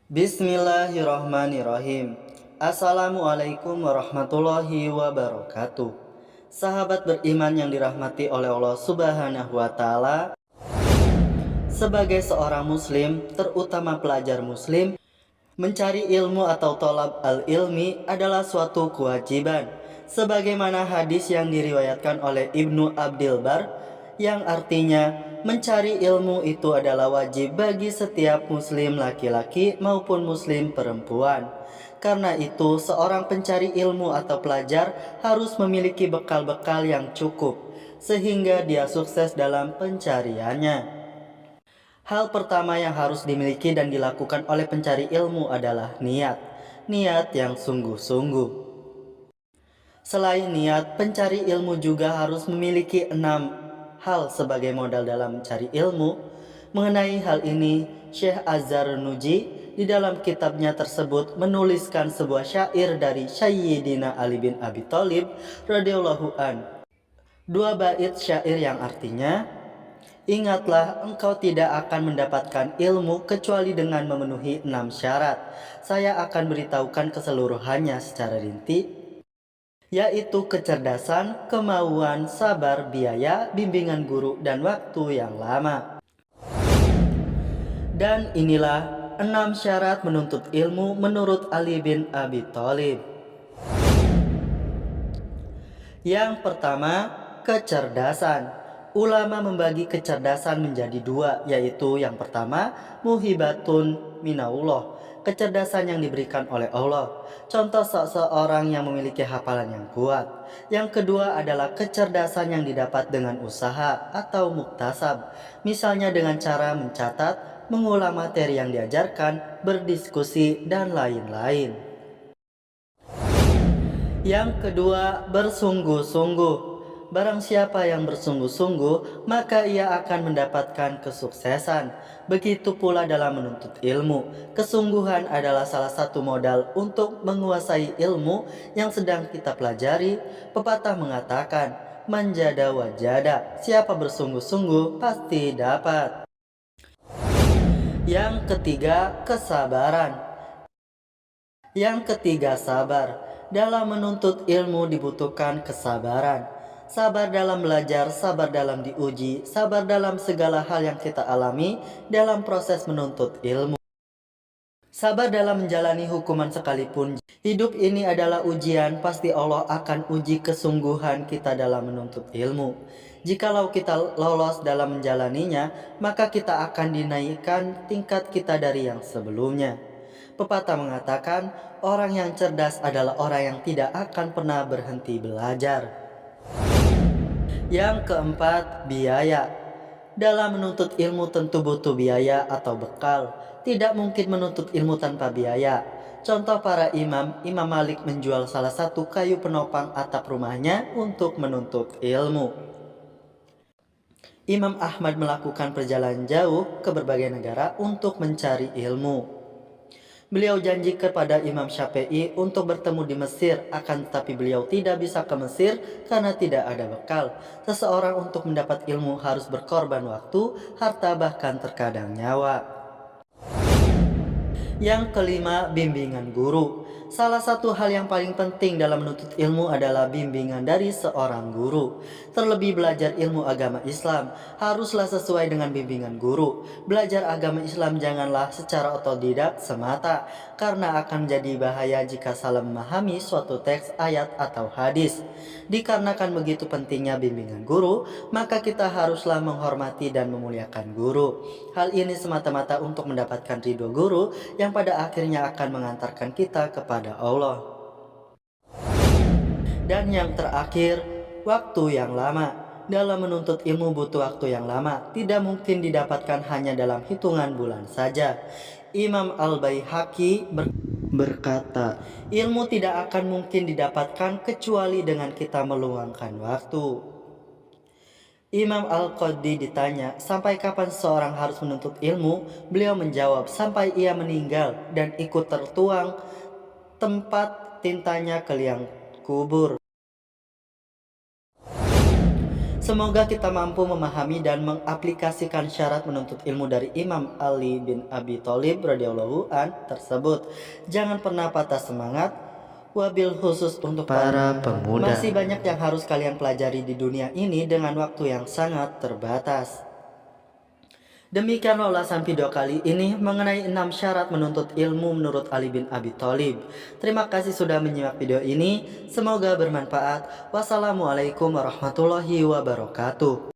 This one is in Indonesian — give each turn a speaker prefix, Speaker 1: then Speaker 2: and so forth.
Speaker 1: Bismillahirrahmanirrahim. Assalamualaikum warahmatullahi wabarakatuh. Sahabat beriman yang dirahmati oleh Allah Subhanahu wa Ta'ala, sebagai seorang Muslim, terutama pelajar Muslim, mencari ilmu atau tolab al-ilmi adalah suatu kewajiban, sebagaimana hadis yang diriwayatkan oleh Ibnu Abdil Bar, yang artinya mencari ilmu itu adalah wajib bagi setiap muslim laki-laki maupun muslim perempuan. Karena itu, seorang pencari ilmu atau pelajar harus memiliki bekal-bekal yang cukup, sehingga dia sukses dalam pencariannya. Hal pertama yang harus dimiliki dan dilakukan oleh pencari ilmu adalah niat. Niat yang sungguh-sungguh. Selain niat, pencari ilmu juga harus memiliki 6 hal sebagai modal dalam mencari ilmu. Mengenai hal ini, Syekh Az-Zarnuji di dalam kitabnya tersebut menuliskan sebuah syair dari Sayyidina Ali bin Abi Thalib radhiyallahu an. Dua bait syair yang artinya, ingatlah, engkau tidak akan mendapatkan ilmu kecuali dengan memenuhi 6 syarat. Saya akan beritahukan keseluruhannya secara rinci, yaitu kecerdasan, kemauan, sabar, biaya, bimbingan guru, dan waktu yang lama. Dan inilah 6 syarat menuntut ilmu menurut Ali bin Abi Thalib. Yang pertama, kecerdasan. Ulama membagi kecerdasan menjadi 2, yaitu yang pertama, muhibatun minallah, kecerdasan yang diberikan oleh Allah. Contoh seseorang yang memiliki hafalan yang kuat. Yang kedua adalah kecerdasan yang didapat dengan usaha atau muktasab, misalnya dengan cara mencatat, mengulang materi yang diajarkan, berdiskusi, dan lain-lain. Yang kedua, bersungguh-sungguh. Barang siapa yang bersungguh-sungguh, maka ia akan mendapatkan kesuksesan. Begitu pula dalam menuntut ilmu. Kesungguhan adalah salah satu modal untuk menguasai ilmu yang sedang kita pelajari. Pepatah mengatakan, manjada wajada, siapa bersungguh-sungguh pasti dapat. Yang ketiga, kesabaran. Yang ketiga, sabar. Dalam menuntut ilmu dibutuhkan kesabaran. Sabar dalam belajar, sabar dalam diuji, sabar dalam segala hal yang kita alami dalam proses menuntut ilmu. Sabar dalam menjalani hukuman sekalipun. Hidup ini adalah ujian, pasti Allah akan uji kesungguhan kita dalam menuntut ilmu. Jikalau kita lolos dalam menjalaninya, maka kita akan dinaikkan tingkat kita dari yang sebelumnya. Pepatah mengatakan, orang yang cerdas adalah orang yang tidak akan pernah berhenti belajar. Yang keempat, biaya. Dalam menuntut ilmu tentu butuh biaya atau bekal. Tidak mungkin menuntut ilmu tanpa biaya. Contoh para imam, Imam Malik menjual salah satu kayu penopang atap rumahnya untuk menuntut ilmu. Imam Ahmad melakukan perjalanan jauh ke berbagai negara untuk mencari ilmu. Beliau janji kepada Imam Syafi'i untuk bertemu di Mesir, akan tetapi beliau tidak bisa ke Mesir karena tidak ada bekal. Seseorang untuk mendapat ilmu harus berkorban waktu, harta, bahkan terkadang nyawa. Yang kelima, bimbingan guru. Salah satu hal yang paling penting dalam menuntut ilmu adalah bimbingan dari seorang guru. Terlebih belajar ilmu agama Islam haruslah sesuai dengan bimbingan guru. Belajar agama Islam janganlah secara otodidak semata, karena akan menjadi bahaya jika salah memahami suatu teks, ayat, atau hadis. Dikarenakan begitu pentingnya bimbingan guru, maka kita haruslah menghormati dan memuliakan guru. Hal ini semata-mata untuk mendapatkan ridho guru yang pada akhirnya akan mengantarkan kita kepada Allah. Dan yang terakhir, waktu yang lama. Dalam menuntut ilmu butuh waktu yang lama, tidak mungkin didapatkan hanya dalam hitungan bulan saja. Imam Al-Baihaqi berkata, ilmu tidak akan mungkin didapatkan kecuali dengan kita meluangkan waktu. Imam Al-Qadhi ditanya, sampai kapan seseorang harus menuntut ilmu? Beliau menjawab, sampai ia meninggal dan ikut tertuang tempat tintanya ke liang kubur. Semoga kita mampu memahami dan mengaplikasikan syarat menuntut ilmu dari Imam Ali bin Abi Thalib radhiyallahu an tersebut. Jangan pernah patah semangat, wabil khusus untuk para pemuda. Masih banyak yang harus kalian pelajari di dunia ini dengan waktu yang sangat terbatas. Demikianlah ulasan video kali ini mengenai 6 syarat menuntut ilmu menurut Ali bin Abi Thalib. Terima kasih sudah menyimak video ini. Semoga bermanfaat. Wassalamualaikum warahmatullahi wabarakatuh.